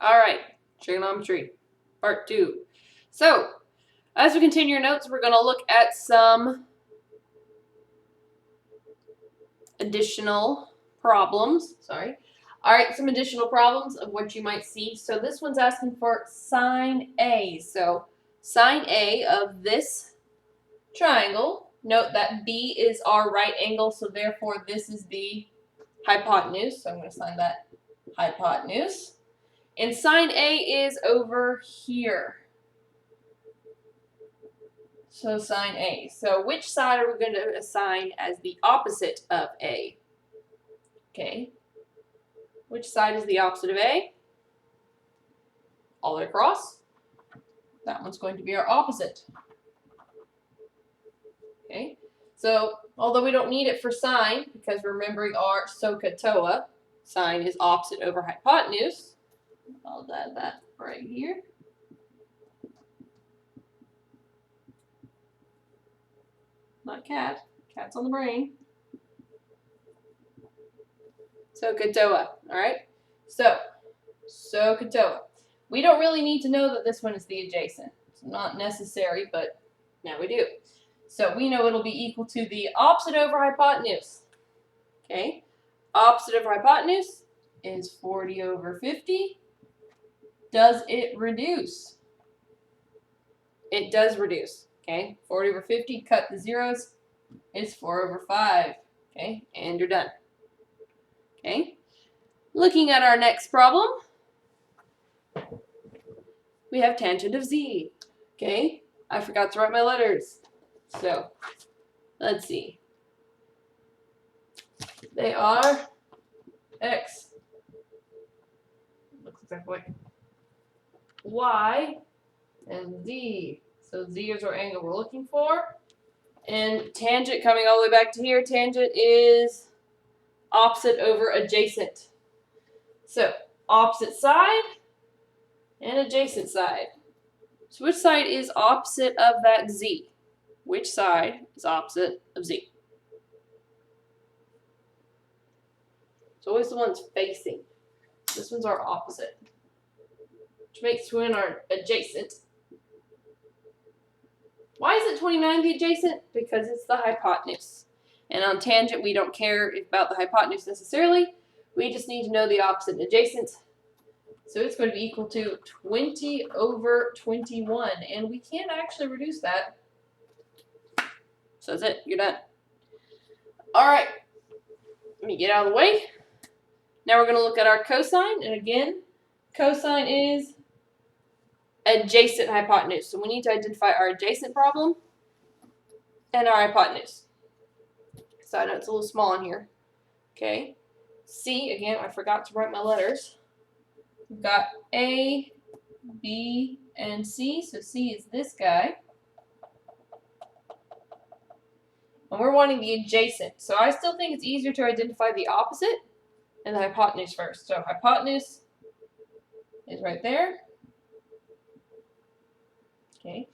All right, trigonometry, part 2. So, as we continue your notes, we're going to look at some additional problems. All right, some additional problems of what you might see. So this one's asking for sine A. So sine A of this triangle. Note that B is our right angle, so therefore this is the hypotenuse. So I'm going to sign that hypotenuse. And sine A is over here. So sine A. So which side are we going to assign as the opposite of A? Okay. Which side is the opposite of A? All the way across. That one's going to be our opposite. Okay. So although we don't need it for sine, because remembering our SOHCAHTOA, sine is opposite over hypotenuse. I'll add that right here. Not cat. Cat's on the brain. SOHCAHTOA. Alright? So, SOHCAHTOA. We don't really need to know that this one is the adjacent. It's not necessary, but now we do. So we know it'll be equal to the opposite over hypotenuse. Okay? Opposite over hypotenuse is 40 over 50. Does it reduce? It does reduce. Okay? 40 over 50, cut the zeros, is 4 over 5. Okay? And you're done. Okay? Looking at our next problem, we have tangent of z. Okay? I forgot to write my letters. So, let's see. They are x. Looks exactly like y and z. So z is our angle we're looking for. And tangent, coming all the way back to here, tangent is opposite over adjacent. So, opposite side and adjacent side. So which side is opposite of that z? Which side is opposite of z? It's always the ones facing. This one's our opposite, which makes one our adjacent. Why is it 29 the adjacent? Because it's the hypotenuse. And on tangent, we don't care about the hypotenuse necessarily. We just need to know the opposite and adjacent. So it's going to be equal to 20 over 21. And we can't actually reduce that. So that's it. You're done. All right. Let me get out of the way. Now we're going to look at our cosine. And again, cosine is adjacent hypotenuse. So we need to identify our adjacent problem and our hypotenuse. So I know it's a little small in here. Okay. C, again, I forgot to write my letters. We've got A, B, and C. So C is this guy. And we're wanting the adjacent. So I still think it's easier to identify the opposite and the hypotenuse first. So hypotenuse is right there. Okay.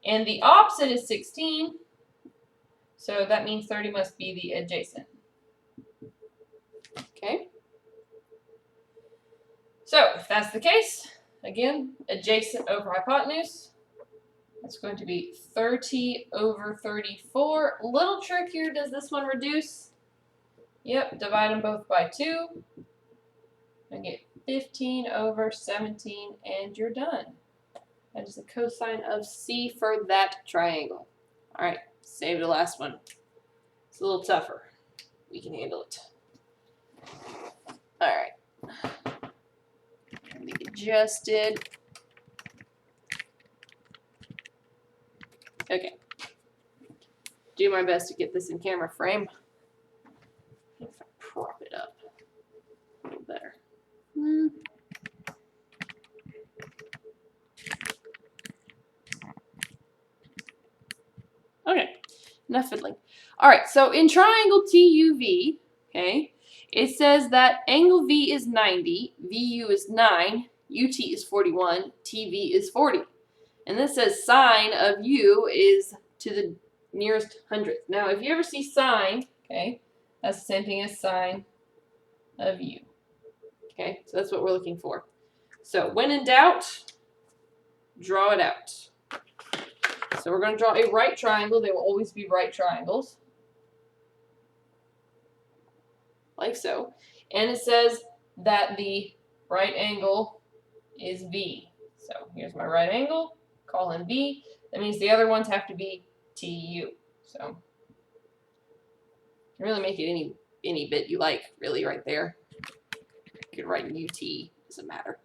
And the opposite is 16. So that means 30 must be the adjacent. Okay. So if that's the case, again, adjacent over hypotenuse, that's going to be 30 over 34. A little trickier, does this one reduce? Yep, divide them both by 2. And get 15 over 17, and you're done. That is the cosine of C for that triangle. All right, save the last one. It's a little tougher. We can handle it. All right. Let me get adjusted. Okay. Do my best to get this in camera frame. If I prop it up a little better. Okay, enough fiddling. All right, so in triangle TUV, okay, it says that angle V is 90, VU is 9, UT is 41, TV is 40. And this says sine of U is to the nearest hundredth. Now, if you ever see sine, okay, that's the same thing as sine of U. Okay, so that's what we're looking for. So when in doubt, draw it out. So we're going to draw a right triangle. They will always be right triangles. Like so. And it says that the right angle is V. So here's my right angle. Call him V. That means the other ones have to be TU. So you can really make it any bit you like, really, right there. You could write UT. Doesn't matter.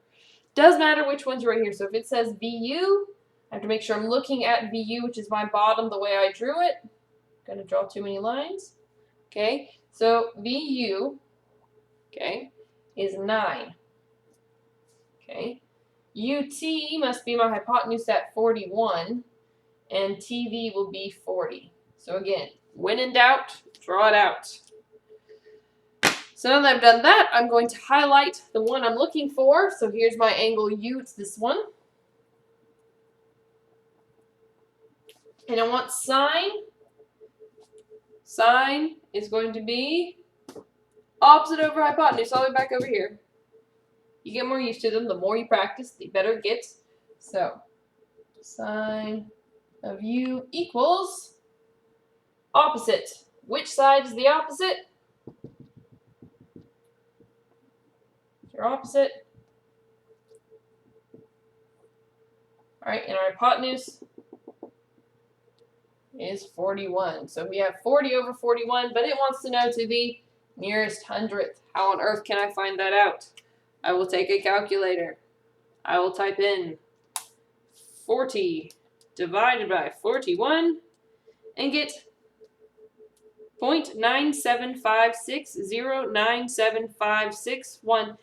Does matter which one's right here. So if it says VU, I have to make sure I'm looking at VU, which is my bottom, the way I drew it. Gonna draw too many lines. Okay, so VU, okay, is 9. Okay, UT must be my hypotenuse at 41, and TV will be 40. So again, when in doubt, draw it out. So now that I've done that, I'm going to highlight the one I'm looking for. So here's my angle U, it's this one. And I want sine. Sine is going to be opposite over hypotenuse, all the way back over here. You get more used to them. The more you practice, the better it gets. So sine of U equals opposite. Which side is the opposite? Your opposite. All right, and our hypotenuse is 41. So we have 40 over 41, but it wants to know to the nearest hundredth. How on earth can I find that out? I will take a calculator. I will type in 40 divided by 41 and get 0.975609756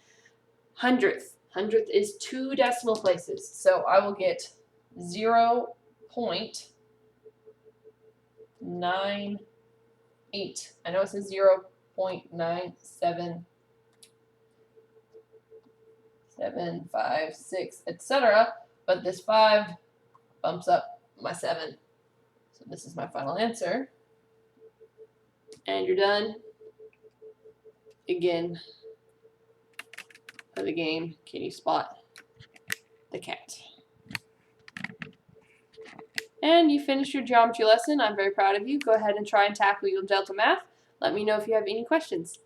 hundredth. Hundredth is 2 decimal places. So I will get 0.98. I know it says 0.97756, etc. But this 5 bumps up my 7. So this is my final answer. And you're done. Again, for the game, can you spot the cat? And you finished your geometry lesson. I'm very proud of you. Go ahead and try and tackle your delta math. Let me know if you have any questions.